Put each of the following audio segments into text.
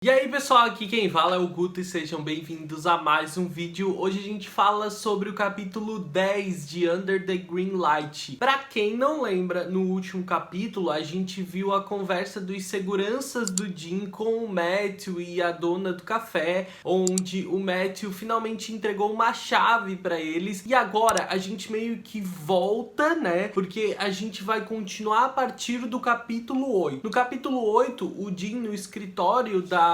E aí pessoal, aqui quem fala é o Guto e sejam bem-vindos a mais um vídeo. Hoje a gente fala sobre o capítulo 10 de Under the Green Light. Pra quem não lembra, no último capítulo a gente viu a conversa dos seguranças do Jim com o Matthew e a dona do café, onde o Matthew finalmente entregou uma chave pra eles. E agora a gente meio que volta, né? Porque a gente vai continuar a partir do capítulo 8. No capítulo 8, o Jim no escritório da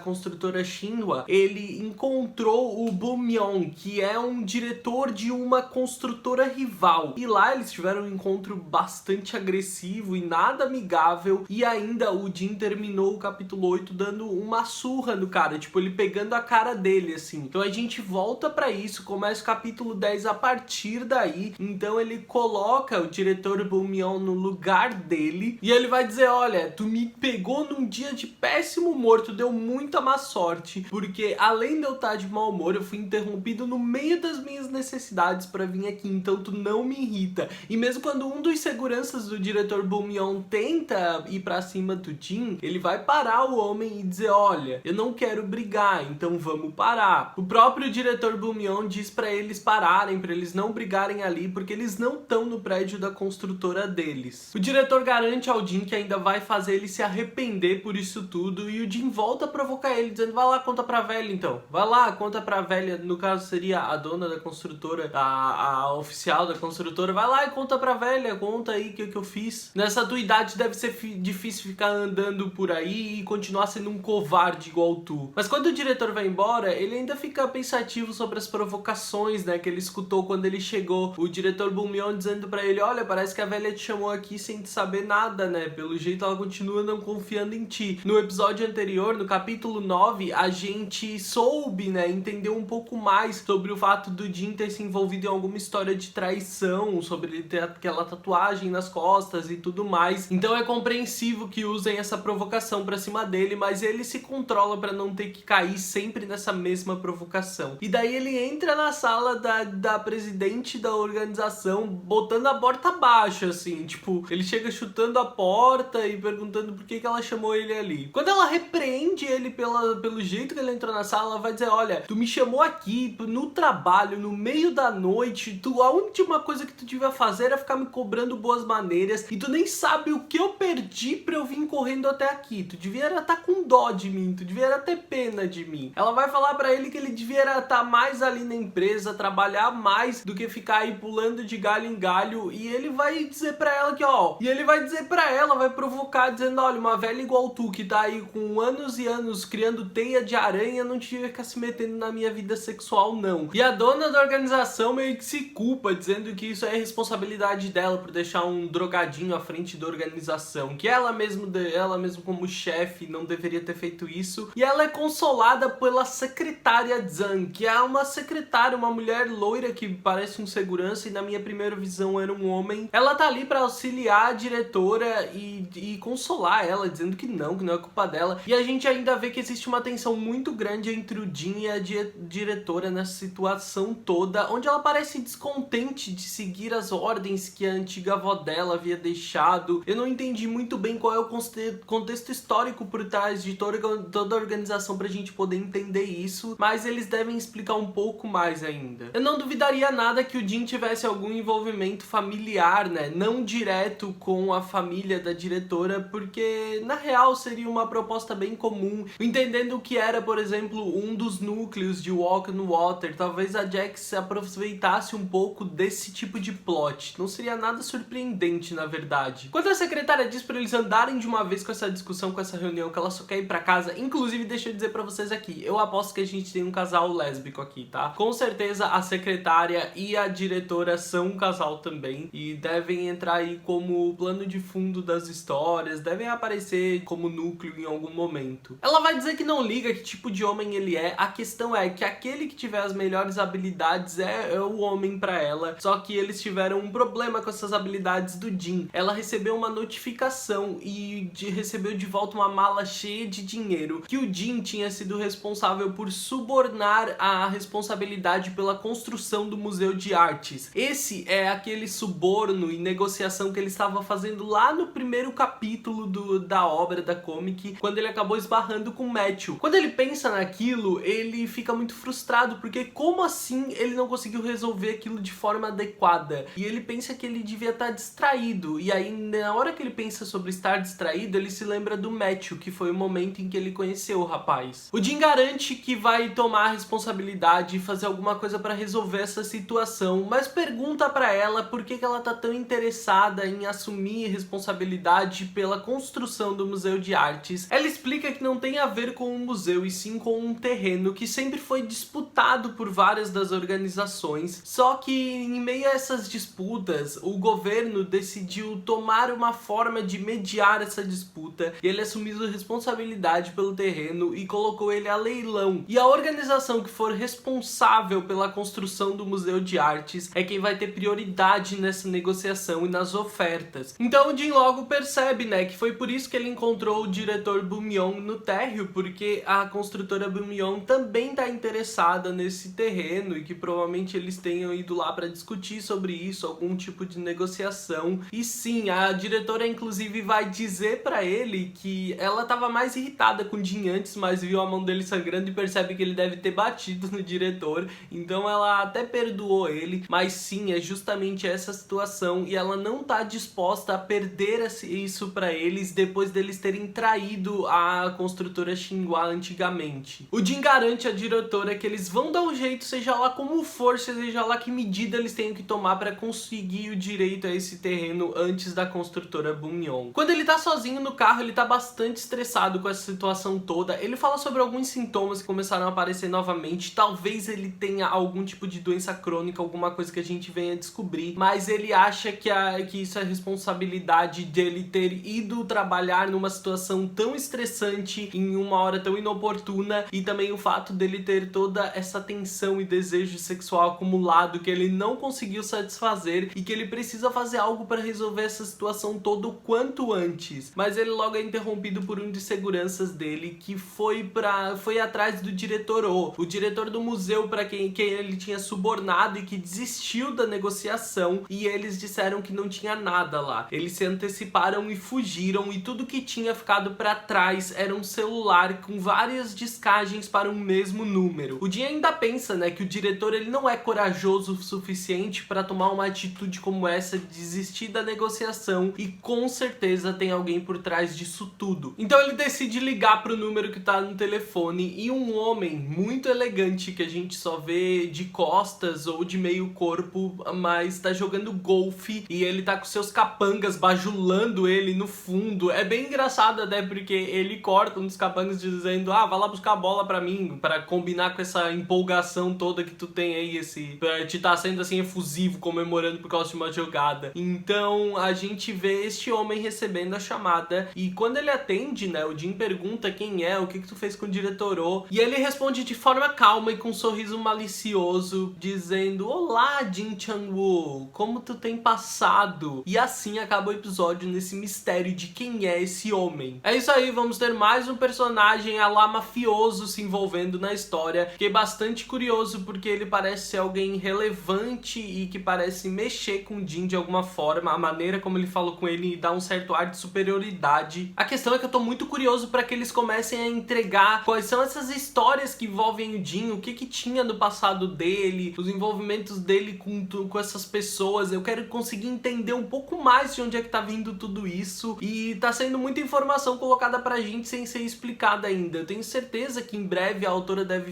construtora Shinhwa, ele encontrou o Boo Myung, que é um diretor de uma construtora rival. E lá eles tiveram um encontro bastante agressivo e nada amigável. E ainda o Jin terminou o capítulo 8 dando uma surra no cara, tipo, ele pegando a cara dele, assim. Então a gente volta pra isso, começa o capítulo 10 a partir daí. Então ele coloca o diretor Boo Myung no lugar dele e ele vai dizer: olha, tu me pegou num dia de péssimo humor, tu deu muita má sorte, porque além de eu estar de mau humor, eu fui interrompido no meio das minhas necessidades pra vir aqui, então tu não me irrita. E mesmo quando um dos seguranças do diretor Boo Myung tenta ir pra cima do Jin, ele vai parar o homem e dizer: olha, eu não quero brigar, então vamos parar. O próprio diretor Boo Myung diz pra eles pararem, pra eles não brigarem ali, porque eles não estão no prédio da construtora deles. O diretor garante ao Jin que ainda vai fazer ele se arrepender por isso tudo, e o Jin volta a provocar ele, dizendo: vai lá, conta pra velha então. Vai lá, conta pra velha, no caso seria a dona da construtora, a oficial da construtora. Vai lá e conta pra velha, conta aí o que eu fiz. Nessa tua idade deve ser difícil ficar andando por aí e continuar sendo um covarde igual tu. Mas quando o diretor vai embora, ele ainda fica pensativo sobre as provocações, né, que ele escutou quando ele chegou. O diretor Boo Myung dizendo pra ele: olha, parece que a velha te chamou aqui sem te saber nada, né? Pelo jeito ela continua não confiando em ti. No episódio anterior, no capítulo 9, a gente soube, né, entendeu um pouco mais sobre o fato do Jin ter se envolvido em alguma história de traição, sobre ele ter aquela tatuagem nas costas e tudo mais. Então é compreensível que usem essa provocação pra cima dele, mas ele se controla pra não ter que cair sempre nessa mesma provocação. E daí ele entra na sala da presidente da organização, botando a porta abaixo, assim, tipo, ele chega chutando a porta e perguntando por que ela chamou ele ali. Quando ela repreende ele pelo jeito que ele entrou na sala, ela vai dizer: olha, tu me chamou aqui no trabalho, no meio da noite, a última coisa que tu devia fazer era ficar me cobrando boas maneiras, e tu nem sabe o que eu perdi pra eu vir correndo até aqui. Tu devia estar com dó de mim, tu devia ter pena de mim. Ela vai falar pra ele que ele devia estar mais ali na empresa, trabalhar mais do que ficar aí pulando de galho em galho, e ele vai dizer pra ela que, ó, e ele vai dizer pra ela, vai provocar, dizendo: olha, uma velha igual tu, que tá aí com anos e anos criando teia de aranha, não devia ficar se metendo na minha vida sexual, não. E a dona da organização meio que se culpa, dizendo que isso é responsabilidade dela por deixar um drogadinho à frente da organização, que ela mesmo como chefe não deveria ter feito isso. E ela é consolada pela secretária Zhang, que é uma secretária, uma mulher loira que parece um segurança e na minha primeira visão era um homem. Ela tá ali pra auxiliar a diretora e consolar ela, dizendo que não é culpa dela. E a gente ainda vê que existe uma tensão muito grande entre o Jin e a diretora nessa situação toda, onde ela parece descontente de seguir as ordens que a antiga avó dela havia deixado. Eu não entendi muito bem qual é o contexto histórico por trás de toda a organização pra gente poder entender isso, mas eles devem explicar um pouco mais ainda. Eu não duvidaria nada que o Jin tivesse algum envolvimento familiar, né, não direto com a família da diretora, porque na real seria uma proposta bem comum, entendendo que era, por exemplo, um dos núcleos de Walk on Water. Talvez a Jax aproveitasse um pouco desse tipo de plot. Não seria nada surpreendente, na verdade. Quando a secretária diz pra eles andarem de uma vez com essa discussão, com essa reunião, que ela só quer ir pra casa, inclusive, deixa eu dizer pra vocês aqui, eu aposto que a gente tem um casal lésbico aqui, tá? Com certeza a secretária e a diretora são um casal também, e devem entrar aí como plano de fundo das histórias, devem aparecer como núcleo em algum momento. Ela vai dizer que não liga que tipo de homem ele é, a questão é que aquele que tiver as melhores habilidades é o homem pra ela, só que eles tiveram um problema com essas habilidades do Jin. Ela recebeu uma notificação e recebeu de volta uma mala cheia de dinheiro, que o Jin tinha sido responsável por subornar a responsabilidade pela construção do Museu de Artes. Esse é aquele suborno e negociação que ele estava fazendo lá no primeiro capítulo da obra da comic, quando ele acabou esbarrando com Matthew. Quando ele pensa naquilo, ele fica muito frustrado, porque como assim ele não conseguiu resolver aquilo de forma adequada? E ele pensa que ele devia estar distraído, e aí na hora que ele pensa sobre estar distraído, ele se lembra do Matthew, que foi o momento em que ele conheceu o rapaz. O Jim garante que vai tomar a responsabilidade e fazer alguma coisa para resolver essa situação, mas pergunta para ela por que ela tá tão interessada em assumir responsabilidade pela construção do Museu de Artes. Ela explica que não tem a ver com o museu e sim com um terreno que sempre foi disputado por várias das organizações, só que em meio a essas disputas, o governo decidiu tomar uma forma de mediar essa disputa e ele assumiu a responsabilidade pelo terreno e colocou ele a leilão. E a organização que for responsável pela construção do Museu de Artes é quem vai ter prioridade nessa negociação e nas ofertas. Então o Jim logo percebe, né, que foi por isso que ele encontrou o diretor Bum-Yeon no térreo, porque a construtora Bum-Yeon também está interessada nesse terreno e que provavelmente eles tenham ido lá para discutir sobre isso, algum tipo de negociação. E sim, a diretora inclusive vai dizer para ele que ela estava mais irritada com o Jim antes, mas viu a mão dele sangrando e percebe que ele deve ter batido no diretor, então ela até perdoou ele, mas sim, é justamente essa situação e ela não tá disposta a perder isso para eles depois deles terem traído a construtora Xinhua antigamente. O Jim garante à diretora que eles vão dar um jeito, seja lá como for, seja lá que medida eles tenham que tomar para conseguir o direito a esse terreno antes da construtora Bum-Yeon. Quando ele tá sozinho no carro, ele tá bastante estressado com essa situação toda. Ele fala sobre alguns sintomas que começaram a aparecer novamente. Talvez ele tenha algum tipo de doença crônica, alguma coisa que a gente venha descobrir, mas ele acha que isso é responsabilidade dele ter ido trabalhar numa situação tão estressante em uma hora tão inoportuna, e também o fato dele ter toda essa tensão e desejo sexual acumulado que ele não conseguiu satisfazer e que ele precisa fazer algo para resolver essa situação toda o quanto antes. Mas ele logo é interrompido por um de seguranças dele que foi atrás do diretor o diretor do museu para quem ele tinha subornado e que desistiu da negociação, e eles disseram que não tinha nada lá. Eles se anteciparam e fugiram, e tudo que tinha ficado para trás era um celular com várias discagens para um mesmo número. O Jim ainda pensa, né, que o diretor ele não é corajoso o suficiente para tomar uma atitude como essa de desistir da negociação, e com certeza tem alguém por trás disso tudo. Então ele decide ligar pro número que tá no telefone, e um homem muito elegante que a gente só vê de costas ou de meio corpo, mas tá jogando golfe, e ele tá com seus capangas bajulando ele no fundo. É bem engraçado até porque ele corta um dos capangas dizendo: ah, vai lá buscar a bola pra mim, pra combinar com essa empolgação toda que tu tem aí, pra te tá sendo assim efusivo, comemorando por causa de uma jogada. Então a gente vê este homem recebendo a chamada, e quando ele atende, né, o Jim pergunta quem é, o que tu fez com o diretor O, e ele responde de forma calma e com um sorriso malicioso, dizendo: olá, Jim Chang-woo, como tu tem passado? E assim acaba o episódio nesse mistério de quem é esse homem. É isso aí, vamos ter mais um personagem a lá mafioso se envolvendo na história. Fiquei bastante curioso porque ele parece ser alguém relevante e que parece mexer com o Jim de alguma forma. A maneira como ele falou com ele dá um certo ar de superioridade. A questão é que eu tô muito curioso para que eles comecem a entregar quais são essas histórias que envolvem o Jim, o que tinha no passado dele, os envolvimentos dele com essas pessoas. Eu quero conseguir entender um pouco mais de onde é que tá vindo tudo isso, e tá sendo muita informação colocada pra gente sem ser explicada ainda. Eu tenho certeza que em breve a autora deve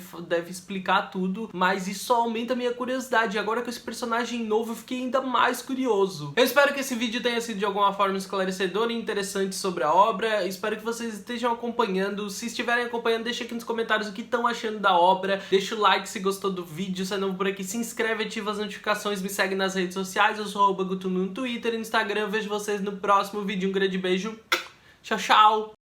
explicar tudo, mas isso só aumenta a minha curiosidade. Agora com esse personagem novo eu fiquei ainda mais curioso. Eu espero que esse vídeo tenha sido de alguma forma esclarecedor e interessante sobre a obra. Espero que vocês estejam acompanhando. Se estiverem acompanhando, deixa aqui nos comentários o que estão achando da obra. Deixa o like se gostou do vídeo. Se é novo por aqui, se inscreve, ativa as notificações, me segue nas redes sociais. Eu sou @gutunu no Twitter e no Instagram. Eu vejo vocês no próximo vídeo. Um grande beijo. Tchau, tchau.